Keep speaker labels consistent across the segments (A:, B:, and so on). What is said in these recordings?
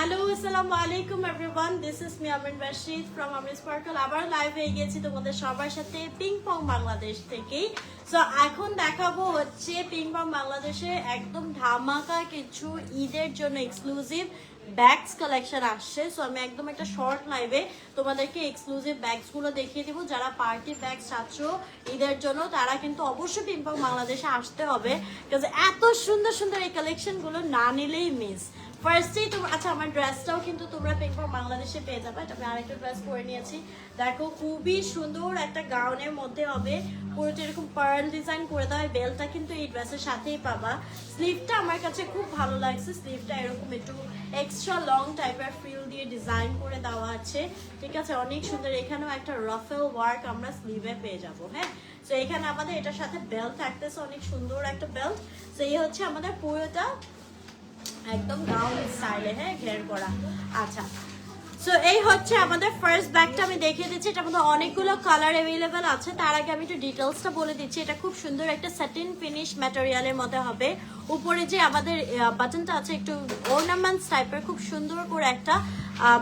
A: Hello আসসালামু আলাইকুম everyone, this is me Amin Rashid from Amin sparkle. আবার লাইভ হয়ে গেছি তোমাদের সবার সাথে পিং পং বাংলাদেশ থেকে। সো এখন দেখাবো হচ্ছে পিং পং বাংলাদেশে একদম ধামাকা কিছু ঈদের জন্য এক্সক্লুসিভ ব্যাগস কালেকশন আসছে। সো আমি একদম একটা শর্ট লাইভে তোমাদেরকে এক্সক্লুসিভ ব্যাগসগুলো দেখিয়ে দিব। যারা পার্টি ব্যাগ চাচ্ছ ঈদের জন্য তারা কিন্তু অবশ্যই পিং পং বাংলাদেশে আসতে হবে, বিকজ এত সুন্দর সুন্দর এই কালেকশনগুলো না নিলেই মিস। ফার্স্টেই তোমরা আচ্ছা আমার ড্রেসটাও কিন্তু তোমরা পিং পং বাংলাদেশে পেয়ে যাবে। এটা আমি আরেকটা ড্রেস পরে নিয়েছি, দেখো খুবই সুন্দর একটা গাউনের মধ্যে হবে, পুরোটা এরকম পার্ল ডিজাইন করে দেওয়া। বেলটা কিন্তু এই ড্রেসের সাথেই পাবা। স্লিভটা আমার কাছে খুব ভালো লাগছে, স্লিভটা এরকম একটু এক্সট্রা লং টাইপের ফ্রিল দিয়ে ডিজাইন করে দেওয়া আছে, ঠিক আছে, অনেক সুন্দর। এখানেও একটা রাফেল ওয়ার্ক আমরা স্লিভে পেয়ে যাবো। হ্যাঁ, তো এখানে আমাদের এটার সাথে বেল্ট থাকতেছে, অনেক সুন্দর একটা বেল্ট। তো এই হচ্ছে আমাদের পুরোটা একদম গাউন স্টাইলে, হ্যাঁ, ঘের করা। আচ্ছা, সো এই হচ্ছে আমাদের ফার্স্ট ব্যাগটা আমি দেখিয়ে দিচ্ছি। এটার মধ্যে অনেকগুলো কালার অ্যাভেলেবেল আছে। তার আগে আমি একটু ডিটেলসটা বলে দিচ্ছি। এটা খুব সুন্দর একটা স্যাটিন ফিনিশ ম্যাটেরিয়ালের মধ্যে হবে। উপরে যে আমাদের বাটনটা আছে একটু অর্নামেন্টস টাইপের, খুব সুন্দর করে একটা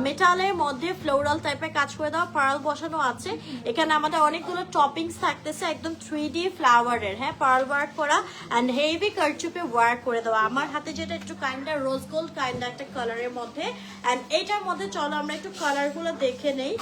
A: মেটালের মধ্যে ফ্লোরাল টাইপের কাজ করে দেওয়া, পার্ল বসানো আছে। এখানে আমাদের অনেকগুলো টপিংস থাকতেছে, একদম 3D ফ্লাওয়ারের, হ্যাঁ, পার্ল ওয়ার্ক করা অ্যান্ড হেভি কারচুপে ওয়ার্ক করে দেওয়া। আমার হাতে যেটা একটু কাইন্ডা রোজ গোল্ড কাইন্ডা একটা কালারের মধ্যে, অ্যান্ড এটার মধ্যে চলো আমরা একটু কালারগুলো দেখে নেই।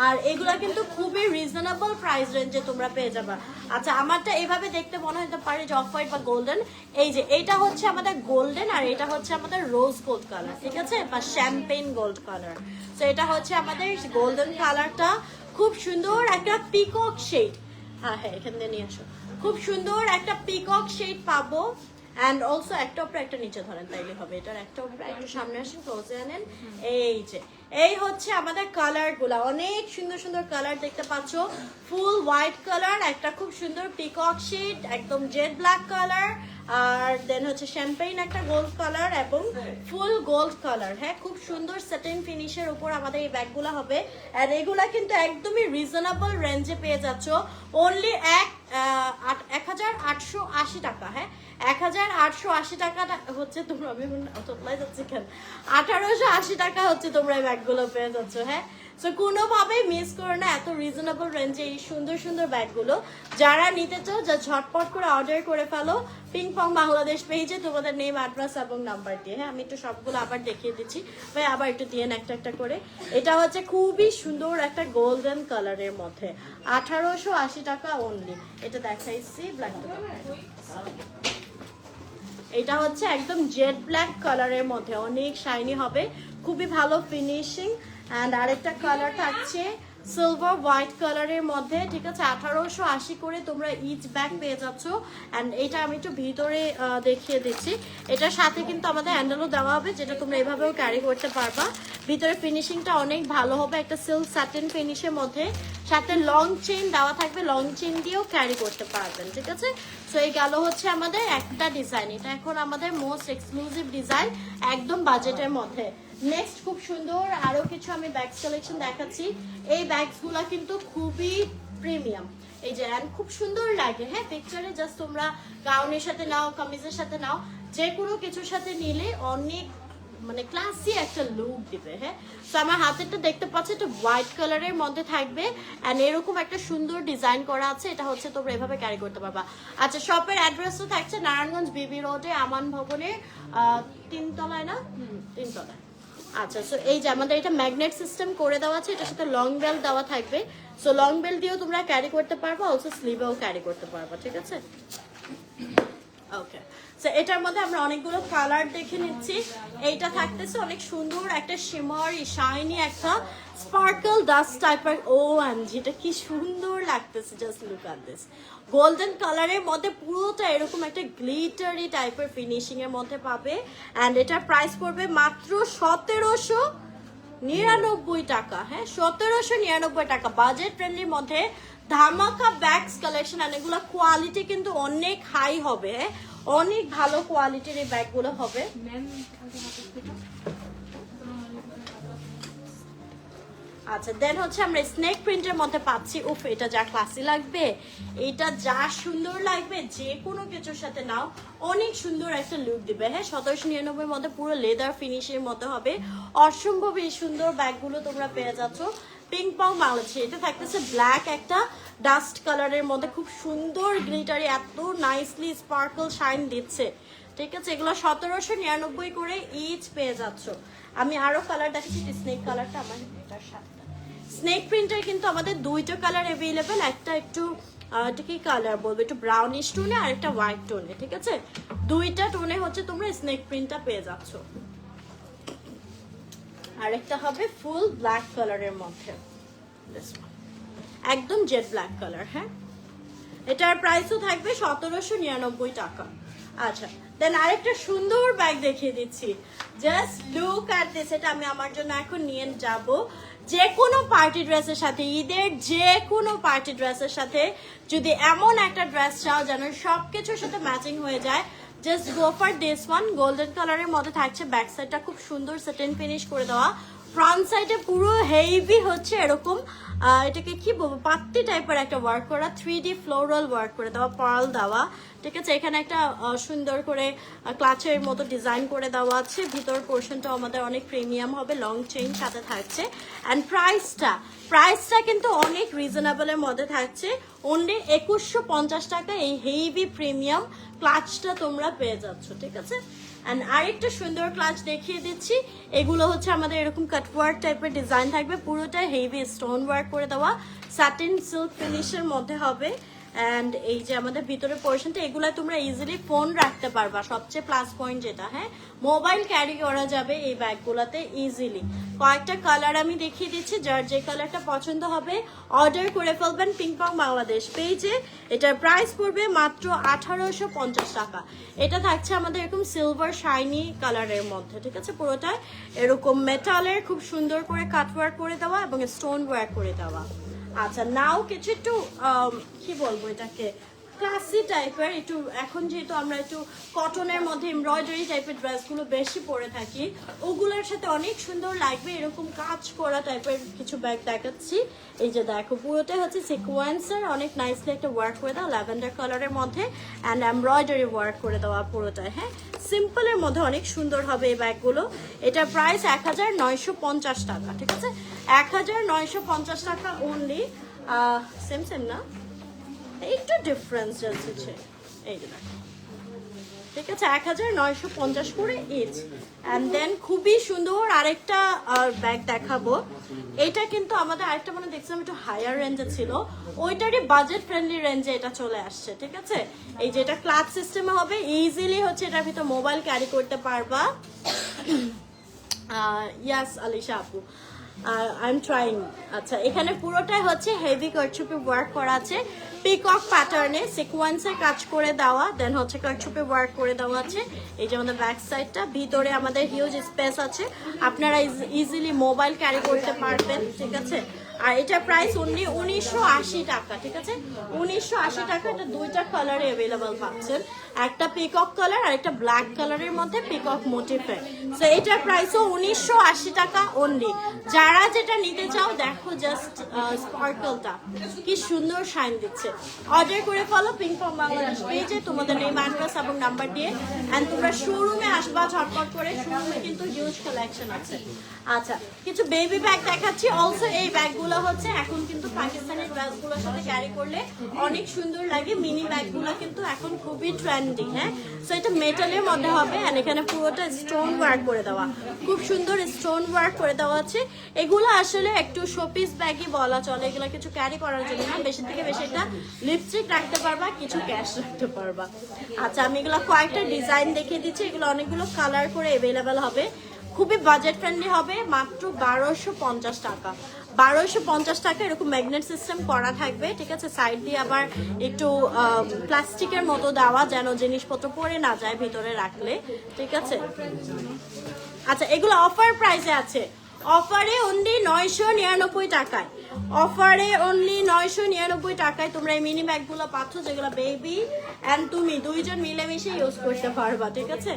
A: আর এগুলা কিন্তু খুবই রিজনেবল প্রাইস রেঞ্জে তোমরা পেয়ে যাবা। আচ্ছা, আমারটা এভাবে দেখতে মনে হতে পারে যে অফ হোয়াইট বা গোল্ডেন। এই যে এটা হচ্ছে আমাদের গোল্ডেন আর এটা হচ্ছে আমাদের রোজ গোল্ড কালার, ঠিক আছে, বা শ্যাম্পেন গোল্ড কালার। তো এটা হচ্ছে আমাদের গোল্ডেন কালারটা, খুব সুন্দর একটা পিকক শেড। হ্যাঁ হ্যাঁ, এখান থেকে নিয়ে আসো। খুব সুন্দর একটা পিকক শেড পাবো। অ্যান্ড অলসো একটা উপরে একটা নিচে ধরেন তাইলে হবে। এটার একটা উপরে একটু সামনে আসেন, ক্লোজে আনেন। এই যে এই হচ্ছে আমাদের কালার গুলা, অনেক সুন্দর সুন্দর কালার দেখতে পাচ্ছ। ফুল হোয়াইট কালার, একটা খুব সুন্দর পিকক শেড, একদম জেড ব্ল্যাক কালার, আর দেন হচ্ছে শ্যাম্পেইন একটা গোল্ড কালার এবং ফুল গোল্ড কালার। হ্যাঁ, খুব সুন্দর সেটিন ফিনিশের উপর আমাদের এই ব্যাগগুলো হবে। আর এগুলা কিন্তু একদমই রিজনেবল রেঞ্জে পেয়ে যাচ্ছ, অনলি 1880 টাকা। হ্যাঁ, 1880 টাকাটা হচ্ছে তোমরা, আমি তোমরাই যাচ্ছি কেন, 1880 টাকা হচ্ছে তোমরা এই ব্যাগগুলো পেয়ে যাচ্ছ। হ্যাঁ, সো কোনোভাবেই মিস করো না এত রিজনেবল রেঞ্জে এই সুন্দর সুন্দর ব্যাগগুলো। যারা নিতে চাও যা ঝটপট করে অর্ডার করে ফেলো পিং পং বাংলাদেশ পেজে তোমাদের নেম, অ্যাড্রেস এবং নাম্বার দিয়ে। হ্যাঁ, আমি একটু সবগুলো আবার দেখিয়ে দিচ্ছি ভাই, আবার একটু দিয়ে একটা একটা করে। এটা হচ্ছে খুবই সুন্দর একটা গোল্ডেন কালারের মধ্যে, 1880 টাকা অনলি। এটা দেখাইছি ব্ল্যাকটা। এটা হচ্ছে একদম জেড ব্ল্যাক কালারের মধ্যে, অনেক শাইনি হবে, খুবই ভালো ফিনিশিং। অ্যান্ড আরেকটা কালার থাকছে সিলভার হোয়াইট কালারের মধ্যে, ঠিক আছে, 1880 করে তোমরা ইচ ব্যাগ পেয়ে যাচ্ছ। অ্যান্ড এটা আমি একটু ভিতরে দেখিয়ে দিচ্ছি। এটার সাথে কিন্তু আমাদের হ্যান্ডেলও দেওয়া হবে, যেটা তোমরা এভাবেও ক্যারি করতে পারবা। ভিতরে ফিনিশিংটা অনেক ভালো হবে, একটা সিল্ক স্যাটিন ফিনিশের মধ্যে, সাথে লং চেইন দেওয়া থাকবে, লং চেইন দিয়েও ক্যারি করতে পারবেন, ঠিক আছে। সো এই গেল হচ্ছে আমাদের একটা ডিজাইন, এটা এখন আমাদের মোস্ট এক্সক্লুসিভ ডিজাইন একদম বাজেটের মধ্যে। নেক্সট খুব সুন্দর আরো কিছু আমি ব্যাগস কালেকশন দেখাচ্ছি। এই ব্যাগসগুলো কিন্তু খুবই প্রিমিয়াম, এই যে অ্যান্ড খুব সুন্দর লাগে। হ্যাঁ, পিকচারে জাস্ট তোমরা গাউনের সাথে নাও, কামিজের সাথে নাও, যে কোনো কিছুর সাথে নিলে অনেক মানে ক্লাসি একটা লুক দিবে। হ্যাঁ, তো আমার হাতেরটা দেখতে পাচ্ছ, এটা হোয়াইট কালারের মধ্যে থাকবে অ্যান্ড এরকম একটা সুন্দর ডিজাইন করা আছে। এটা হচ্ছে তোমরা এভাবে ক্যারি করতে পারবা। আচ্ছা, শপের অ্যাড্রেসও থাকছে নারায়ণগঞ্জ বিবি রোডে, আমান ভবনের 3 তলায় না, 3 তলায়। আচ্ছা, সো এই যে আমাদের এটা ম্যাগনেট সিস্টেম করে দেওয়া আছে, এটার সাথে লং বেল্ট দেওয়া থাকবে। সো লং বেল্ট দিয়েও তোমরা ক্যারি করতে পারবা, অলসো স্লিভেও ক্যারি করতে পারবা, ঠিক আছে। ওকে, সো এটার মধ্যে আমরা অনেকগুলো কালার দেখে নিচ্ছি। এইটা থাকতেছে অনেক সুন্দর একটা শিমারি শাইনি একটা স্পার্কল ডাস্ট টাইপের, ও যেটা কি সুন্দর লাগতেছে, just look at this. Golden কালারের মধ্যে পুরোটা এরকম একটা গ্লিটারি টাইপের ফিনিশিং এর মধ্যে পাবে। অ্যান্ড এটার প্রাইস পড়বে মাত্র 1799 টাকা। হ্যাঁ, 1799 টাকা, বাজেট ফ্রেন্ডলির মধ্যে ধামাকা ব্যাগস কালেকশন। আর এগুলো কোয়ালিটি কিন্তু অনেক হাই হবে, অনেক ভালো কোয়ালিটির এই ব্যাগগুলো হবে। আচ্ছা দেন হচ্ছে আমরা স্নেক প্রিন্টের মধ্যে পাচ্ছি। উফ, এটা যা ক্লাসি লাগবে, এটা যা সুন্দর লাগবে, যে কোনো কিছুর সাথে নাও অনেক সুন্দর একটা লুক দিবে। হ্যাঁ, 1799 মধ্যে পুরো লেদার ফিনিশের মতো হবে, অসম্ভব এই সুন্দর ব্যাগগুলো তোমরা পেয়ে যাচ্ছ পিং পং বাংলাদেশে। এটা থাকতেছে ব্ল্যাক একটা ডাস্ট কালারের মধ্যে, খুব সুন্দর গ্লিটারি, এত নাইসলি স্পার্কল শাইন দিচ্ছে। ঠিক আছে, এগুলো 1799 করে ইচ পেয়ে যাচ্ছ। আমি আরো কালার দেখাচ্ছি, স্নেক কালারটা আমার এটার সাথে। স্নেক প্রিন্টার কিন্তু আমাদের দুইটা কালার অ্যাভেলেবেল, একটা একটু এটা কি কালার বলবো, একটু ব্রাউনিশ টোনে আর একটা হোয়াইট টোনে। ঠিক আছে, দুইটা টোনে হচ্ছে তোমরা স্নেক প্রিন্টটা পেয়ে যাচ্ছ। আরেকটা হবে ফুল ব্ল্যাক কালারের মধ্যে, একদম জেড ব্ল্যাক কালার। হ্যাঁ, এটার প্রাইসও থাকবে 1799 টাকা। আচ্ছা দেন আরেকটা সুন্দর ব্যাগ দেখিয়ে দিচ্ছি, জাস্ট লুক অ্যাট দিস। এটা আমি আমার জন্য এখন নিয়ে যাব যে কোনো পার্টি ড্রেসের সাথে, ঈদের যে কোনো পার্টি ড্রেসের সাথে যদি এমন একটা ড্রেস চাও যেন সব কিছুর সাথে ম্যাচিং হয়ে যায়, just go for this one. Golden কালারের মধ্যে থাকছে, ব্যাক সাইডটা খুব সুন্দর সেটেন ফিনিশ করে দেওয়া, ফ্রন্ট সাইডে পুরো হেভি হচ্ছে এরকম এটাকে কি বলবো, পাত্তি টাইপের একটা ওয়ার্ক করা, 3D ফ্লোরাল ওয়ার্ক করে দেওয়া, পার্ল দেওয়া। ঠিক আছে, এখানে একটা সুন্দর করে ক্লাচের মতো ডিজাইন করে দেওয়া আছে। ভিতর পোর্শনটা আমাদের অনেক প্রিমিয়াম হবে, লং চেইন সাথে থাকছে। অ্যান্ড প্রাইসটা কিন্তু অনেক রিজনেবলের মধ্যে থাকছে, অনলি 2150 টাকা এই হেভি প্রিমিয়াম ক্লাচটা তোমরা পেয়ে যাচ্ছ। ঠিক আছে, অ্যান্ড আরেকটা সুন্দর ক্লাচ দেখিয়ে দিচ্ছি। এগুলো হচ্ছে আমাদের এরকম কাটওয়ার্ক টাইপের ডিজাইন থাকবে, পুরোটাই হেভি স্টোন ওয়ার্ক করে দেওয়া, স্যাটিন সিল্ক ফিনিশের মধ্যে হবে। অ্যান্ড এই যে আমাদের ভিতরে পোর্শনটা, এগুলো তোমরা ইজিলি ফোন রাখতে পারবা, সবচেয়ে প্লাস পয়েন্ট যেটা। হ্যাঁ, মোবাইল ক্যারি করা যাবে এই ব্যাগগুলোতে ইজিলি। কয়েকটা কালার আমি দেখিয়ে দিচ্ছি, যার যে কালারটা পছন্দ হবে অর্ডার করে ফেলবেন পিং পং বাংলাদেশ পেজে। এটার প্রাইস পড়বে মাত্র 1850 টাকা। এটা থাকছে আমাদের এরকম সিলভার শাইনি কালারের মধ্যে। ঠিক আছে, পুরোটাই এরকম মেটালের খুব সুন্দর করে কাটওয়ার্ক করে দেওয়া এবং স্টোন ওয়ার্ক করে দেওয়া। আচ্ছা নাও কিছু একটু কি বলবো এটাকে, ক্লাসি টাইপের একটু, এখন যেহেতু আমরা একটু কটনের মধ্যে এমব্রয়ডারি টাইপের ড্রেসগুলো বেশি পরে থাকি, ওগুলোর সাথে অনেক সুন্দর লাগবে এরকম কাজ করা টাইপের কিছু ব্যাগ দেখাচ্ছি। এই যে দেখো, পুরোটাই হচ্ছে সিকোয়েন্সের, অনেক নাইসলি একটা ওয়ার্ক করে দেওয়া ল্যাভেন্ডার কালারের মধ্যে, অ্যান্ড এমব্রয়ডারি ওয়ার্ক করে দেওয়া পুরোটাই। হ্যাঁ, সিম্পলের মধ্যে অনেক সুন্দর হবে এই ব্যাগগুলো। এটার প্রাইস 1950 টাকা। ঠিক আছে, 1950 টাকা অনলি। সেম না, একটু ডিফারেন্স যাচ্ছে এই যে দেখো। ঠিক আছে, 1950 করে ইচ। অ্যান্ড দেন খুবই সুন্দর আরেকটা ব্যাগ দেখাবো। এটা কিন্তু আমাদের আরেকটা মানে দেখছিলাম একটু হায়ার রেঞ্জে ছিল, ওইটারই বাজেট ফ্রেন্ডলি রেঞ্জে এটা চলে আসছে। ঠিক আছে, এই যে এটা ক্লাচ সিস্টেমে হবে, ইজিলি হচ্ছে এটার ভিতর মোবাইল ক্যারি করতে পারবা। ইয়াস আলিশা আপু, আই এম ট্রাইং। আচ্ছা, এখানে পুরোটাই হচ্ছে হেভি কারচুপি ওয়ার্ক করা আছে, পিকক প্যাটার্নে সিকোয়েন্সের কাজ করে দেওয়া, দেন হচ্ছে কারচুপি ওয়ার্ক করে দেওয়া আছে। এই যে আমাদের ব্যাক সাইডটা, ভিতরে আমাদের হিউজ স্পেস আছে, আপনারা ইজিলি মোবাইল ক্যারি করতে পারবেন। ঠিক আছে, আর এটা প্রাইস অনলি 1980 টাকা। ঠিক আছে, 1980 টাকা। এটা দুইটা কালারে অ্যাভেলেবল পাচ্ছেন, একটা পিকক কালার আর একটা ব্ল্যাক কালারের মধ্যে পিকক মোটিফে। সো এটার প্রাইসও 1980 টাকা অনলি। যারা যেটা নিতে চাও দেখো, জাস্ট স্পার্কলটা কি সুন্দর শাইন দিচ্ছে। অর্ডার করে ফলো পিং পং বাংলাদেশ পেজে তোমাদের নেম, অ্যাড্রেস এবং নাম্বার দিয়ে, অ্যান্ড তোমরা শোরুমে আসবা ঝটপট করে, শোরুমে কিন্তু হিউজ কালেকশন আছে। আচ্ছা, কিছু বেবি ব্যাগ দেখাচ্ছি। অলসো এই ব্যাগগুলো হচ্ছে এখন কিন্তু পাকিস্তানি ড্রেসগুলোর সাথে ক্যারি করলে অনেক সুন্দর লাগে। মিনি ব্যাগগুলো কিন্তু এখন খুবই ট্রেন্ডি। হ্যাঁ, সো এটা মেটালের মধ্যে হবে, অ্যান্ড এখানে পুরোটা স্টোন ওয়ার্ক করে দেওয়া, খুব সুন্দর স্টোন ওয়ার্ক করে দেওয়া আছে। এগুলো আসলে একটু শোপিস ব্যাগই বলা চলে, এগুলো কিছু ক্যারি করার জন্য না, বেশি থেকে বেশি একটা লিপস্টিক রাখতে পারবা, কিছু ক্যাশ রাখতে পারবা। আচ্ছা, আমি এগুলো কয়েকটা ডিজাইন দেখিয়ে দিচ্ছি, এগুলো অনেকগুলো কালার করে অ্যাভেলেবেল হবে, খুবই বাজেট ফ্রেন্ডলি হবে, মাত্র 1250 টাকা। 1250 টাকা। এরকম ম্যাগনেট সিস্টেম করা থাকবে। ঠিক আছে, সাইড দিয়ে আবার একটু প্লাস্টিকের মতো দেওয়া, যেন জিনিসপত্র পড়ে না যায় ভিতরে রাখলে। ঠিক আছে, আচ্ছা এগুলো অফার প্রাইসে আছে, অফারে অনলি 999 টাকায়, অফারে অনলি 999 টাকায় তোমরা এই মিনি ব্যাগগুলো পাচ্ছ, যেগুলো বেবি অ্যান্ড তুমি দুইজন মিলেমিশে ইউজ করতে পারবা, ঠিক আছে?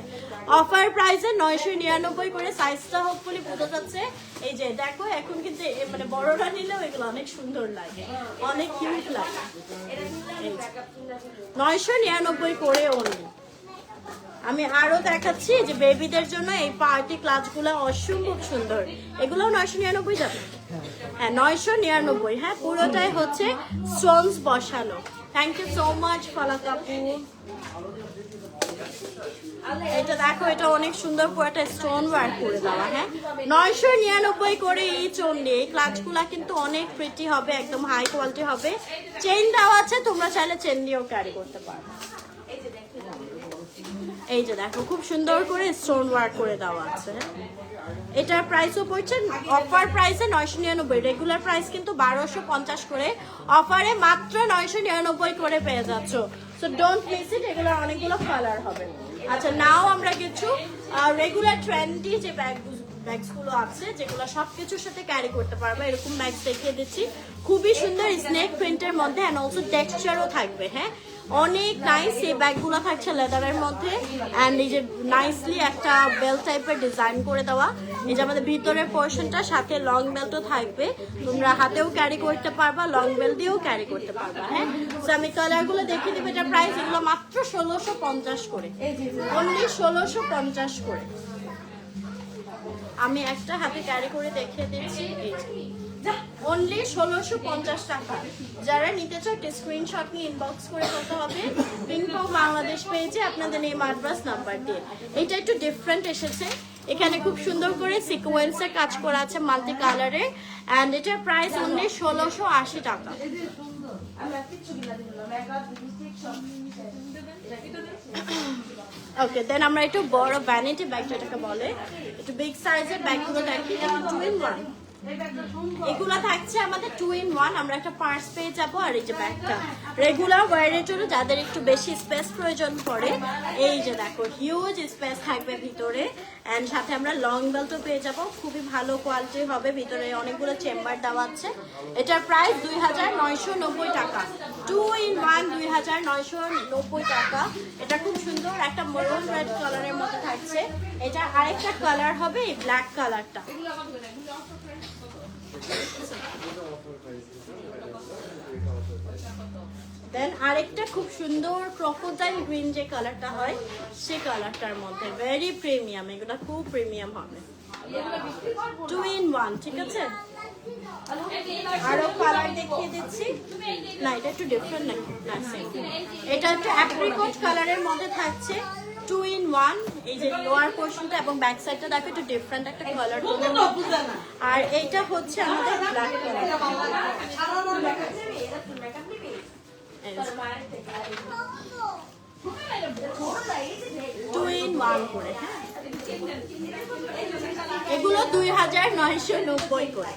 A: অফার প্রাইসে 999 করে। সাইজটা হোপফুলি বোঝা যাচ্ছে। এই যে দেখো এখন কিন্তু মানে বড়রা নিলেও এগুলো অনেক সুন্দর লাগে, অনেক কিউট লাগে। 999 করে অনলি। আমি আরো দেখাচ্ছি যে বেবিদের জন্য এই পার্টি ক্লাচগুলো অসম্ভব সুন্দর, এগুলো 999 যাবে। হ্যাঁ 999, হ্যাঁ পুরোটাই হচ্ছে স্টোনস বসানো। থ্যাংক ইউ সো মাচ ফালাক আপু। এটা দেখো, এটা অনেক সুন্দর পুরোটা স্টোন ওয়ার্ক করে দেওয়া। হ্যাঁ 999 করে ইচ অনলি। এই ক্লাচগুলা কিন্তু অনেক প্রিটি হবে, একদম হাই কোয়ালিটি হবে। চেইন দেওয়া আছে, তোমরা চাইলে চেন দিয়েও ক্যারি করতে পারো। এই যে দেখো খুব সুন্দর করে স্টোন ওয়ার্ক করে দেওয়া আছে। এটার প্রাইসও পড়ছে অফার প্রাইসে 999, রেগুলার প্রাইস কিন্তু 1250 করে, অফারে মাত্র 999 করে পেয়ে যাচ্ছ। সো ডোন্ট মিস ইট, এগুলো অনেকগুলো কালার হবে। আচ্ছা নাও আমরা কিছু রেগুলার ট্রেন্ডি যে ব্যাগসগুলো আছে যেগুলো সবকিছুর সাথে ক্যারি করতে পারবে, এরকম ব্যাগস দেখিয়ে দিচ্ছি। খুবই সুন্দর স্নেক প্রিন্টের মধ্যে অ্যান্ড অলসো টেক্সচারও থাকবে। হ্যাঁ অনেক নাইস এই ব্যাগগুলো থাকছে লেদারের মধ্যে অ্যান্ড এই যে নাইসলি একটা বেল্ট টাইপের ডিজাইন করে দেওয়া। এই যে আমাদের ভিতরের পোর্শনটা সাথে লং বেল্টও থাকবে, তোমরা হাতেও ক্যারি করতে পারবা, লং বেল্ট দিয়েও ক্যারি করতে পারবা। হ্যাঁ তো আমি কালারগুলো দেখিয়ে দেবো। এটার প্রাইস এগুলো মাত্র 1650 করে, অনলি 1650 করে। আমি একটা হাতে ক্যারি করে দেখিয়ে দিচ্ছি। এই অনলি 1650 টাকা। যারা নিতে চাও একটা স্ক্রিনশট নিয়ে ইনবক্স করে করতে হবে পিংপং বাংলাদেশ পেজে আপনাদের নেম অ্যাড্রেস নাম্বার দিয়ে। এটা একটু ডিফারেন্ট এসেছে, এখানে খুব সুন্দর করে সিকোয়েন্সের কাজ করা আছে মাল্টি কালারে অ্যান্ড এটার প্রাইস অনলি 1680 টাকা। ওকে দেন আমরা একটু বড় ভ্যানিটি ব্যাগ যেটাকে বলে, একটু বিগ সাইজের ব্যাগগুলো দেখি। 2 in 1 এগুলা থাকছে আমাদের 2 in 1। আমরা একটা পার্স পেয়ে যাবো। আর এই যে ব্যাগটা রেগুলার ওয়ারের জন্য যাদের একটু বেশি স্পেস প্রয়োজন পড়ে, এই যে দেখো হিউজ স্পেস থাকবে ভিতরে অ্যান্ড সাথে আমরা লং বেল্টও পেয়ে যাবো, খুবই ভালো কোয়ালিটি হবে। ভিতরে অনেকগুলো চেম্বার দেওয়া আছে। এটার প্রাইস 2990 টাকা। 2 in 1 2990 টাকা। এটা খুব সুন্দর একটা মেরুন রেড কালারের মধ্যে থাকছে। এটা আরেকটা কালার হবে এই ব্ল্যাক কালারটা। দেন আরেকটা খুব সুন্দর ক্রোকোডাইল গ্রিন যে কালারটা হয় সেই কালারটার মধ্যে ভেরি প্রিমিয়াম, এগুলো খুব প্রিমিয়াম হবে। 2 in 1 ঠিক আছে। আরো কালার দেখিয়ে দিচ্ছি। না এটা একটু ডিফারেন্ট নাকি? এটা একটু অ্যাপ্রিকট কালারের মধ্যে থাকছে। 2 in 1 এই যে লোয়ার পোর্শনটা এবং ব্যাক সাইডটা দেখো একটু ডিফারেন্ট একটা কালার। আর এইটা হচ্ছে আমাদের ব্ল্যাক কালার। 2 in 1 করে। হ্যাঁ এগুলো 2990 করে।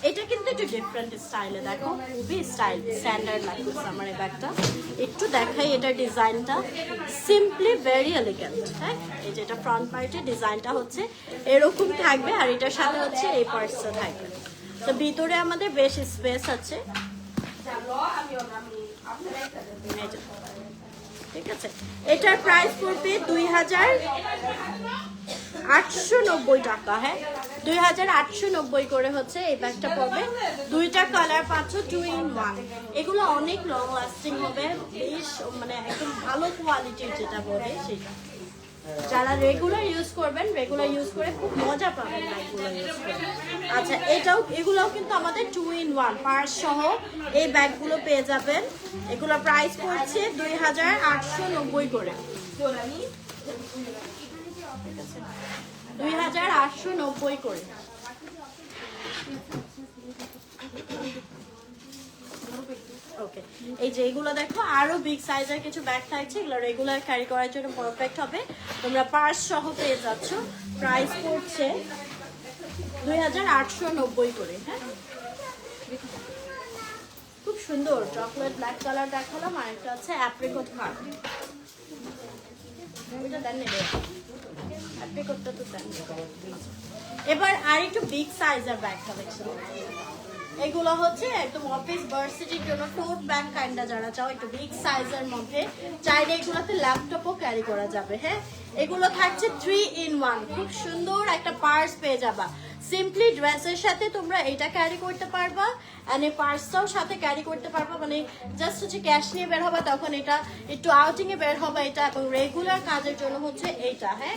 A: এটা কিন্তু একটু ডিফারেন্ট স্টাইলে, দেখো খুবই স্টাইল স্ট্যান্ডার্ড লাগছে আমার এই ব্যাগটা। একটু দেখাই এটা ডিজাইনটা, সিম্পলি ভেরি এলিগেন্ট। হ্যাঁ এই যে এটা ফ্রন্ট পার্টের ডিজাইনটা হচ্ছে এরকম থাকবে আর এটার সাথে হচ্ছে এই পার্টসটা থাকবে। তো ভিতরে আমাদের বেশ স্পেস আছে, ঠিক আছে। এটার প্রাইস পড়বে 2890 টাকা। হ্যাঁ 2890 করে হচ্ছে এই ব্যাগটা পড়বে। দুইটা কালার পাচ্ছ 2 in 1। এগুলো অনেক লং লাস্টিং হবে, বেশ মানে একদম ভালো কোয়ালিটির যেটা বলে সেটা। যারা রেগুলার ইউজ করবেন, রেগুলার ইউজ করে খুব মজা পাবেন ব্যাগগুলো ইউজ করে। আচ্ছা এগুলোও কিন্তু আমাদের 2 in 1 পার্স সহ এই ব্যাগগুলো পেয়ে যাবেন। এগুলো প্রাইস পড়ছে 2890 করে। 2890 করে। ওকে এই যে এগুলো দেখো আরো বিগ সাইজের কিছু ব্যাগ থাকছে, এগুলো রেগুলার ক্যারি করার জন্য পারফেক্ট হবে। তোমরা পার্স সহ পেয়ে যাচ্ছ। প্রাইস পড়ছে 2890 করে। হ্যাঁ খুব সুন্দর চকলেট ব্ল্যাক কালার দেখালাম, আর একটা আছে অ্যাপ্রিকট কালার। ওইটা দেন নেবে করতে তো দেন। এবার আর একটু বিগ সাইজের ব্যাগ কালেকশন, এগুলো হচ্ছে একদম অফিস ভার্সিটির জন্য টোট ব্যাগ কাইন্ডা যারা চাও একটু বিগ সাইজের মধ্যে, চাইলে এগুলোতে ল্যাপটপও ক্যারি করা যাবে। হ্যাঁ, এগুলো থাকছে 3 in 1, খুব সুন্দর একটা পার্স পেয়ে যাবা। সিম্পলি ড্রেসের সাথে তোমরা এটা ক্যারি করতে পারবা, এন্ড এই পার্সটাও সাথে ক্যারি করতে পারবা, মানে জাস্ট হচ্ছে ক্যাশ নিয়ে বের হবে তখন এটা, একটু আউটিং এ বের হবে এটা, এবং রেগুলার কাজের জন্য হচ্ছে এইটা। হ্যাঁ,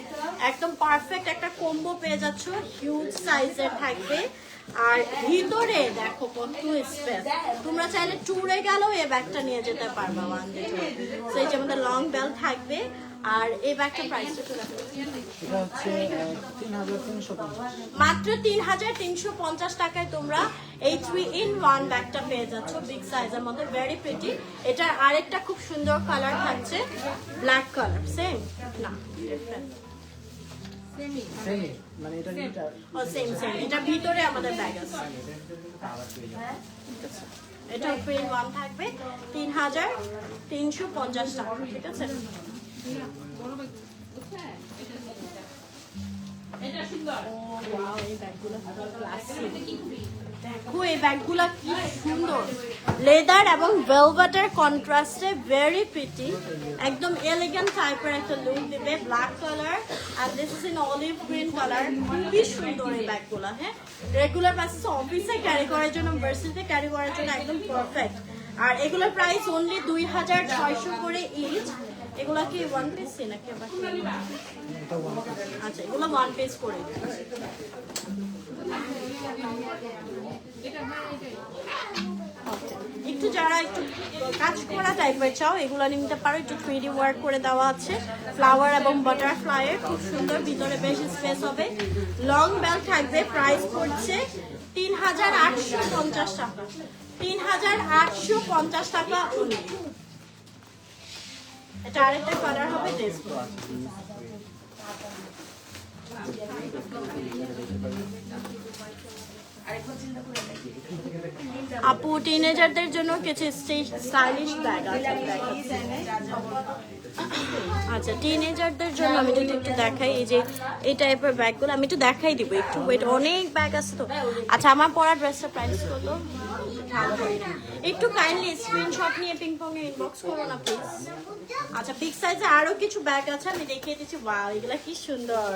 A: একদম পারফেক্ট একটা কম্বো পেয়ে যাচ্ছ, হিউজ সাইজের থাকবে। আর ভিতরে দেখো কত স্পেস, তোমরা চাইলে ট্যুরে গেলেও এই ব্যাগটা নিয়ে যেতে পারবা। তো এই যে আমাদের লং বেল থাকবে। আর এই ব্যাগটার প্রাইসটা তো দেখো,
B: এটা হচ্ছে 3350,
A: মাত্র 3350 টাকায় তোমরা এই 3 in 1 ব্যাগটা পেয়ে যাচ্ছ বিগ সাইজের মধ্যে, ভেরি প্রিটি। এটার আরেকটা খুব সুন্দর কালার থাকছে, ব্ল্যাক কালার। সেম না, ডিফারেন্ট,
B: সেমি মানে এটা
A: ও সেম সেম। এটা ভিতরে আমাদের ব্যাগ আছে, এটা প্রিন্ট 1 থাকবে 3350 টাকা, ঠিক আছে। এটা সুন্দর, ও ওয়াও, এই ব্যাগগুলো ক্লাসিক। দেখো এই ব্যাগগুলো কি সুন্দর, লেদার এবং ভেলভেটের কন্ট্রাস্টে ভেরি প্রিটি, একদম এলিগেন্ট টাইপের একটা লুক দিবে। ব্ল্যাক কালার আর this is in olive green colour, খুবই সুন্দর এই ব্যাগগুলো। হ্যাঁ, রেগুলার বেসিস অফিসে ক্যারি করার জন্য, ভার্সিটিতে ক্যারি করার জন্য একদম পারফেক্ট। আর এগুলোর প্রাইস অনলি 2600 করে ইচ। এগুলা কি ওয়ান পিস নাকি? আচ্ছা, এগুলো ওয়ান পিস করে। একটু যারা একটু কাজ করা টাইপের চাও এগুলো নিতে পারো, একটু 3D ওয়ার্ক করে দেওয়া আছে, ফ্লাওয়ার এবং বাটারফ্লাইয়ের, খুব সুন্দর, ভিতরে বেশ স্পেস হবে। লং বেল থাকবে, প্রাইস পড়ছে 3850 টাকা, 3850 টাকা অনলি। এটা আরেকটা কালার হবে টেস্ট। আপু টিনেজারদের জন্য কিছু স্টাইলিশ ব্যাগ আছে। আচ্ছা, টিনেজারদের জন্য আমি যদি একটু দেখাই, এই যে এই টাইপের ব্যাগগুলো আমি একটু দেখাই দিব, একটু ওয়েট, অনেক ব্যাগ আছে তো। আচ্ছা, আমার পরা ড্রেসটার প্রাইস কত? একটু কাইন্ডলি স্ক্রিনশট নিয়ে পিংপং এ ইনবক্স করো না প্লিজ। আচ্ছা, বিগ সাইজে আরো কিছু ব্যাগ আছে, আমি দেখিয়ে দিচ্ছি। ওয়াও, এগুলা কি সুন্দর,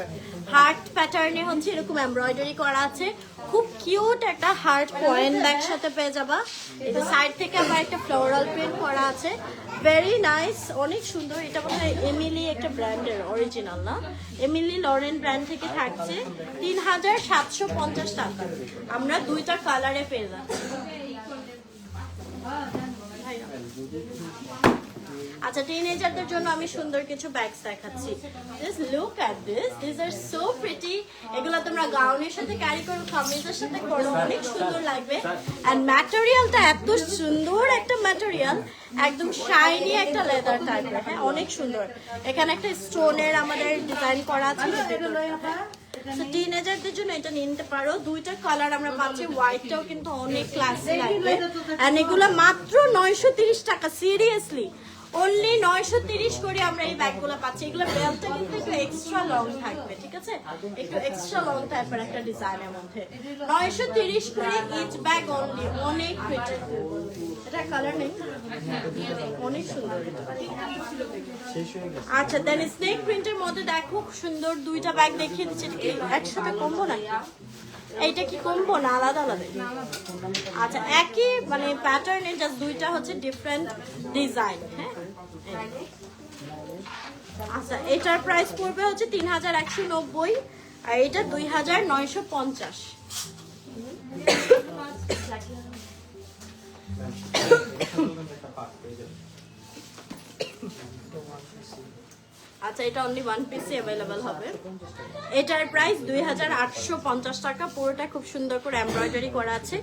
A: হার্ট প্যাটার্নে হচ্ছে এরকম এমব্রয়ডারি করা আছে, খুব কিউট একটা হার্ট পয়েন্ট ব্যাগ সাথে পেয়ে যাবা। এই যে সাইড থেকে আবার একটা ফ্লোরাল প্রিন্ট করা আছে, ভেরি নাইস, অনেক সুন্দর। এটা বোধহয় এমিলি একটা ব্র্যান্ডের, অরিজিনাল না, এমিলি লরেন ব্র্যান্ড থেকে থাকছে 3750 টাকা। আমরা দুইটা কালারে পেয়ে যাচ্ছি। আচ্ছা, টিনেজারদের জন্য আমি সুন্দর কিছু ব্যাগস দেখাচ্ছি। Just look at this, this are so pretty. এগুলো তোমরা গাউনের সাথে ক্যারি করো, কামিজের সাথে করো, অনেক সুন্দর লাগবে। এন্ড ম্যাটেরিয়ালটা এত সুন্দর একটা ম্যাটেরিয়াল, একদম শাইনি একটা লেদার টাইপের। হ্যাঁ, অনেক সুন্দর। এখানে একটা স্টোনের আমাদের ডিজাইন করা আছে। টিনেজারদের জন্য এটা নিতে পারো, দুইটা কালার আমরা পাচ্ছি, হোয়াইটটাও কিন্তু অনেক ক্লাসি লাগবে। এন্ড এগুলো মাত্র 930 টাকা, সিরিয়াসলি অনলি 930 করে আমরা এই ব্যাগগুলো পাচ্ছি। এগুলো বেলটা কিন্তু একটু এক্সট্রা লং থাকবে, ঠিক আছে, একটু এক্সট্রা লং টাইপের একটা ডিজাইনের মধ্যে। 930 করে ইচ ব্যাগ অনলি, অনেক প্রিটি। এটা কালার নেই, অনেক সুন্দর। আচ্ছা, দেন স্নেক প্রিন্টের মধ্যে দেখো সুন্দর দুইটা ব্যাগ দেখিয়ে দিচ্ছি। একসাথে কম্বো নাকি? এইটা কি কম্বো না আলাদা আলাদা? আচ্ছা, একই মানে প্যাটার্নে, জাস্ট দুইটা হচ্ছে ডিফারেন্ট ডিজাইন। হ্যাঁ, আচ্ছা, এটার প্রাইস পড়বে হচ্ছে 3190, আর এটা 2950। আচ্ছা, এটা অনলি ওয়ান পিসে অ্যাভেলেবল হবে। এটার প্রাইস 2850 টাকা, পুরোটা খুব সুন্দর করে এমব্রয়ডারি করা আছে,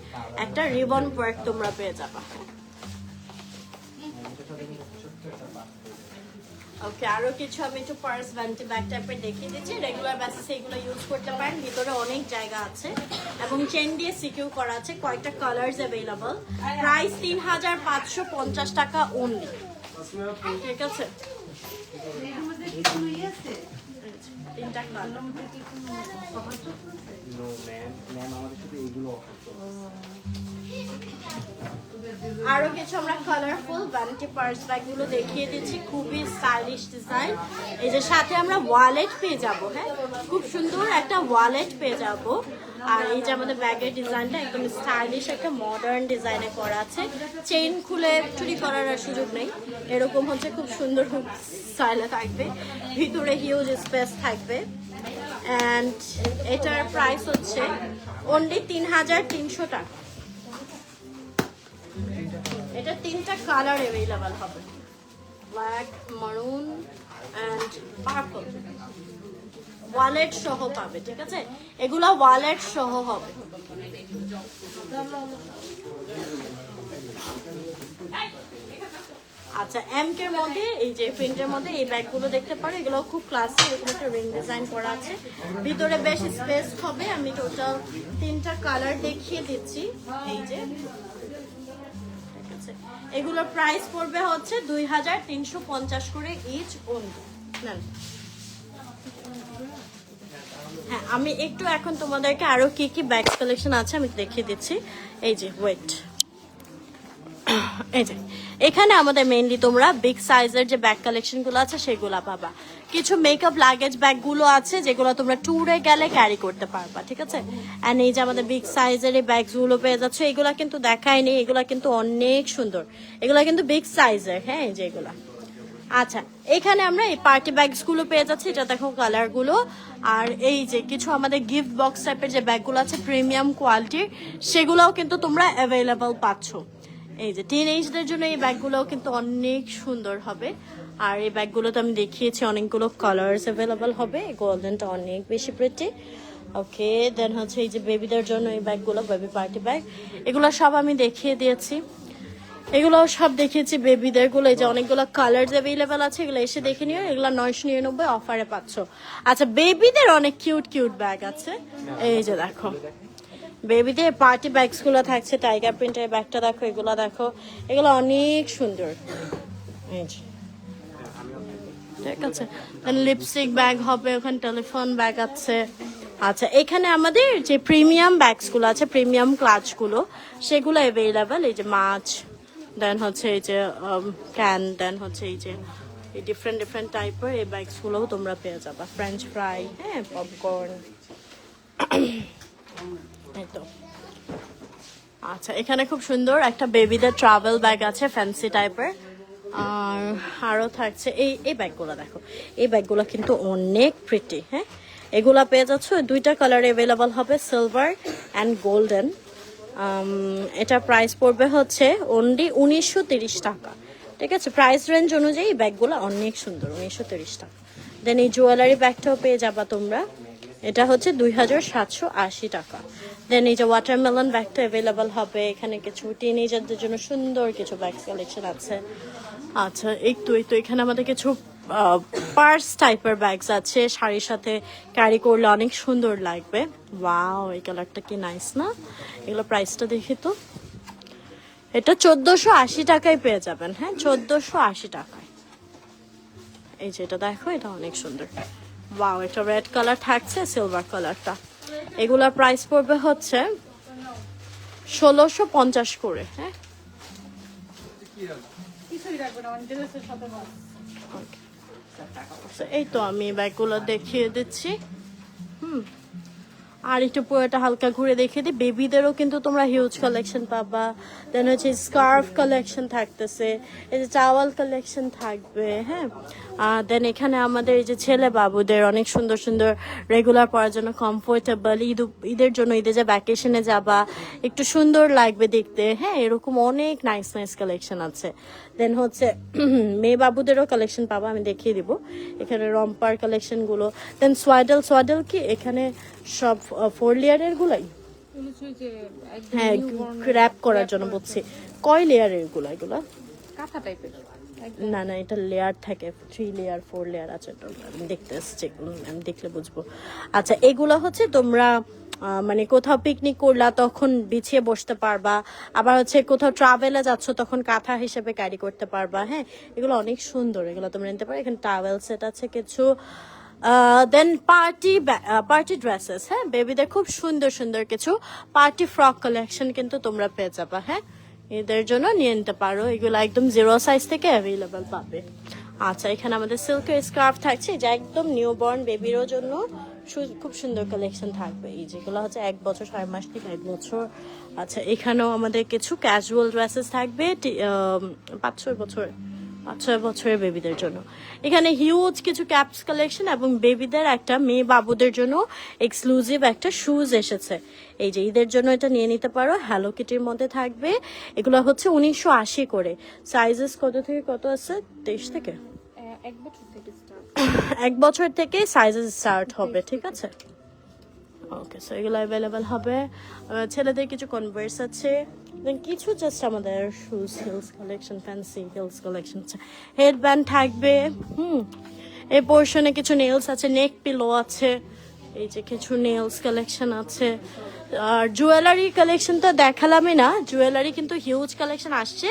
A: একটা রিবন ওয়ার্ক তোমরা পেয়ে যাবা। ওকে, আরো কিছু আমি একটু পার্স ভ্যানিটি ব্যাগ টাইপের দেখিয়ে দিচ্ছি, রেগুলার বেসিসে এগুলো ইউজ করতে পারেন। ভিতরে অনেক জায়গা আছে এবং চেন দিয়ে সিকিউর করা আছে, কয়েকটা কালার্স অ্যাভেলেবল। প্রাইস 3550 টাকা অনলি, ঠিক আছে। তিনটা কালার।
C: নো ম্যাম, ম্যাম আমাদের শুধু এইগুলো অফার
A: আরো কিছু আমরা কালারফুল ভ্যানিটি পার্স ব্যাগ গুলো দেখিয়ে দিচ্ছি, খুবই স্টাইলিশ ডিজাইন। এই যে সাথে আমরা ওয়ালেট পেয়ে যাব, হ্যাঁ খুব সুন্দর একটা ওয়ালেট পেয়ে যাব। আর এই যে আমাদের ব্যাগের ডিজাইনটা একদম স্টাইলিশ একটা মডার্ন ডিজাইনে করা আছে, চেইন খুলে চুরি করার আর সুযোগ নেই, এরকম হচ্ছে খুব সুন্দর স্টাইলে থাকবে, ভিতরে হিউজ স্পেস থাকবে। অ্যান্ড এটার প্রাইস হচ্ছে অনলি ৩৩০০ টাকা। এটা তিনটা কালার অ্যাভেলেবল হবে, ব্ল্যাক, মারুন অ্যান্ড পার্পল। ওয়ালেট সহ পাবে, ঠিক আছে, এগুলা ওয়ালেট সহ হবে। আচ্ছা এমকের মধ্যে এই যে প্রিন্টের মধ্যে এই ব্যাগগুলো দেখতে পারো, এগুলো খুব ক্লাসিক, এরকম একটা রিং ডিজাইন করা আছে, ভিতরে বেশ স্পেস হবে। আমি টোটাল তিনটা কালার দেখিয়ে দিচ্ছি। এই যে এগুলোর প্রাইস পড়বে হচ্ছে 2350 করে ইচ ওনলি। হ্যাঁ আমি একটু এখন তোমাদেরকে আরো কি কি ব্যাগ কালেকশন আছে আমি দেখিয়ে দিচ্ছি। এই যে ওয়েট, এই যে এখানে আমাদের মেইনলি তোমরা বিগ সাইজের যে ব্যাগ কালেকশন গুলো আছে সেগুলো পাবা। কিছু মেকআপ লাগেজ ব্যাগ গুলো আছে যেগুলো তোমরা ট্যুরে গেলে ক্যারি করতে পারবা, ঠিক আছে। এন্ড এই যে আমাদের বিগ সাইজের এই ব্যাগস গুলো পেয়ে যাচ্ছে, এগুলা কিন্তু দেখায়নি, এগুলা কিন্তু অনেক সুন্দর, এগুলা কিন্তু বিগ সাইজের, হ্যাঁ এই যে এগুলা। আচ্ছা এখানে আমরা এই পার্টি ব্যাগস গুলো পেয়ে যাচ্ছি, এটা দেখো কালার গুলো। আর এই যে কিছু আমাদের গিফট বক্স টাইপের যে ব্যাগ গুলো আছে প্রিমিয়াম কোয়ালিটির, সেগুলোও কিন্তু তোমরা অ্যাভেলেবল পাচ্ছ। এই যে টিনেজদের জন্য এই ব্যাগগুলোও কিন্তু অনেক সুন্দর হবে। আর এই ব্যাগগুলোতে আমি দেখিয়েছি অনেকগুলো কালার্স অ্যাভেলেবল হবে, গোল্ডেনটা অনেক বেশি প্রিটি। ওকে দেন হচ্ছে এই যে বেবিদের জন্য এই ব্যাগগুলো, বেবি পার্টি ব্যাগ, এগুলো সব আমি দেখিয়ে দিয়েছি, এগুলো সব দেখিয়েছি বেবিদের গুলো। এই যে অনেকগুলো কালার অ্যাভেলেবেল আছে, এগুলো এসে দেখে নিও, এগুলো 999 অফারে পাচ্ছ। আচ্ছা বেবিদের অনেক কিউট কিউট ব্যাগ আছে, এই যে দেখো বেবিদের পার্টি ব্যাগস গুলো থাকছে, টাইগার প্রিন্টের ব্যাগটা দেখো, এগুলো দেখো, এগুলো অনেক সুন্দর, এই যে ঠিক আছে। লিপস্টিক ব্যাগ হবে, ওখানে টেলিফোন ব্যাগ আছে। আচ্ছা এখানে আমাদের যে প্রিমিয়াম ব্যাগস গুলো আছে, প্রিমিয়াম ক্লাচ গুলো, সেগুলো অ্যাভেলেবেল। এই যে মাছ, দেন হচ্ছে এই যে ক্যান, দেন হচ্ছে এই যে এই ডিফারেন্ট ডিফারেন্ট টাইপের এই ব্যাগস গুলোও তোমরা পেয়ে যাবা, ফ্রেঞ্চ ফ্রাই, হ্যাঁ পপকর্ন, এই তো। আচ্ছা এখানে খুব সুন্দর একটা বেবিদের ট্রাভেল ব্যাগ আছে, ফ্যান্সি টাইপের। আর আরো থাকছে এই ব্যাগগুলো দেখো, এই ব্যাগগুলো কিন্তু অনেক প্রিটি, হ্যাঁ এগুলা পেয়ে যাচ্ছ, দুইটা কালার অ্যাভেলেবল হবে, সিলভার অ্যান্ড গোল্ডেন। এটা প্রাইস পড়বে হচ্ছে অনলি 1930 টাকা, ঠিক আছে। প্রাইস রেঞ্জ অনুযায়ী এই ব্যাগগুলো অনেক সুন্দর, 1930 টাকা। দেন এই জুয়েলারি ব্যাগটাও পেয়ে যাবা তোমরা, এটা হচ্ছে 2780 টাকা। দেন এই যে ওয়াটারমেলন ব্যাগটা অ্যাভেলেবল হবে, এখানে কিছু টিনেজারদের জন্য সুন্দর কিছু ব্যাগ কালেকশন আছে। আচ্ছা এই তো এখানে আমাদের কিছু পার্স টাইপের ব্যাগস আছে, শাড়ির সাথে ক্যারি করলে অনেক সুন্দর লাগবে। ওয়াও এই কালারটা কি নাইস না, এগুলো প্রাইসটা দেখি তো, এটা 1480 টাকায় পেয়ে যাবেন, হ্যাঁ 1480 টাকায়। এই যে এটা দেখো, এটা অনেক সুন্দর, ওয়াও এটা রেড কালার থাকছে, সিলভার কালারটা। এগুলার প্রাইস পড়বে হচ্ছে 1650 করে, হ্যাঁ এই তো আমি ব্যাগগুলো দেখিয়ে দিচ্ছি। আর একটু পুরোটা হালকা ঘুরে দেখিয়ে দিই, বেবিদেরও কিন্তু তোমরা হিউজ কালেকশন পাবা। দেন হচ্ছে স্কার্ফ কালেকশন থাকতেছে, এই যে টাওয়াল কালেকশন থাকবে, হ্যাঁ। দেন এখানে আমাদের এই যে ছেলে বাবুদের অনেক সুন্দর সুন্দর রেগুলার পরার জন্য কমফোর্টেবল, ঈদের জন্য, ঈদে যে ভ্যাকেশনে যাবা একটু সুন্দর লাগবে দেখতে, হ্যাঁ এরকম অনেক নাইস নাইস কালেকশন আছে। দেন হচ্ছে মেয়ে বাবুদেরও কালেকশন পাবা, আমি দেখিয়ে দিব এখানে রম্পার কালেকশন গুলো। দেন সোয়াডেল কি এখানে সব 4 লেয়ারের গুলাই, হ্যাঁ র্যাপ করার জন্য বলছি, কয় লেয়ারের গুলা, এগুলা
D: কাঁথা টাইপের,
A: না না এটা লেয়ার থাকে, 3 লেয়ার 4 লেয়ার আছে, আমি দেখতে আসছি, আমি দেখলে বুঝবো। আচ্ছা এগুলো হচ্ছে তোমরা মানে কোথাও পিকনিক করলা তখন বিছিয়ে বসতে পারবা, আবার হচ্ছে কোথাও ট্রাভেলে যাচ্ছ তখন কাঁথা হিসেবে ক্যারি করতে পারবা, হ্যাঁ এগুলো অনেক সুন্দর, এগুলো তোমরা নিতে পারো। এখানে টাওয়েল সেট আছে কিছু, দেন পার্টি ড্রেসেস, হ্যাঁ বেবিদের খুব সুন্দর সুন্দর কিছু পার্টি ফ্রক কালেকশন কিন্তু তোমরা পেয়ে যাবা। হ্যাঁ, এদের জন্য নিয়ে নিতে পারো, এগুলো একদম 0 সাইজ থেকে অ্যাভেলেবেল পাবে। আচ্ছা, এখানে আমাদের সিল্কের স্কার্ফ থাকছে, যা একদম নিউ বর্ন বেবিরও জন্য খুব সুন্দর কালেকশন থাকবে। এই যেগুলো হচ্ছে 1 বছর 6 মাস থেকে 1 বছর। আচ্ছা, এখানেও আমাদের কিছু ক্যাজুয়াল ড্রেসেস থাকবে 5-6 বছরের বেবিদের জন্য। এখানে হিউজ কিছু ক্যাপস কালেকশন এবং বেবিদের একটা মেয়ে বাবুদের জন্য এক্সক্লুসিভ একটা শুজ এসেছে। এই যে ঈদের জন্য এটা নিয়ে নিতে পারো, হ্যালো কিটির মধ্যে থাকবে। এগুলো হচ্ছে 1980 করে। সাইজেস কত থেকে কত আছে? 23 থেকে 1 বছর থেকে সাইজেস স্টার্ট হবে, ঠিক আছে। ওকে, সো এগুলো অ্যাভেলেবেল হবে। ছেলেদের কিছু কনভার্স আছে, দেন কিছু জাস্ট আমাদের shoes hills collection, fancy hills collection আছে। হেড ব্যান্ড থাকবে, এই পোর্শনে কিছু নেলস আছে, নেক পিলো আছে, এই যে কিছু নেলস কালেকশন আছে। আর জুয়েলারি কালেকশন তো দেখালামই না, জুয়েলারি কিন্তু হিউজ কালেকশন আসছে।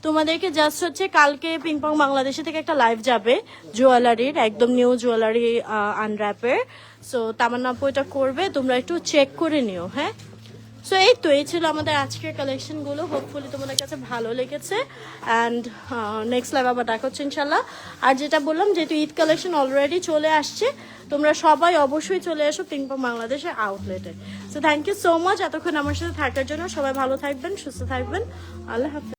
A: তোমাদেরকে জাস্ট হচ্ছে কালকে পিংপং বাংলাদেশে থেকে একটা লাইভ যাবে জুয়েলারির, একদম নিউ জুয়েলারি আনর্যাপের। সো তামান্না আপু এটা করবে, তোমরা একটু চেক করে নিও। হ্যাঁ, সো এই তো এই ছিল আমাদের আজকের কালেকশনগুলো। হোপফুলি তোমাদের কাছে ভালো লেগেছে। অ্যান্ড নেক্সট লাইভ আবার দেখা হচ্ছে ইনশাল্লাহ। আর যেটা বললাম, যেহেতু ঈদ কালেকশন অলরেডি চলে আসছে, তোমরা সবাই অবশ্যই চলে এসো পিংপং বাংলাদেশের আউটলেটে। So thank you so much এতক্ষণ আমার সাথে থাকার জন্য। সবাই ভালো থাকবেন, সুস্থ থাকবেন, আল্লাহ হাফেজ।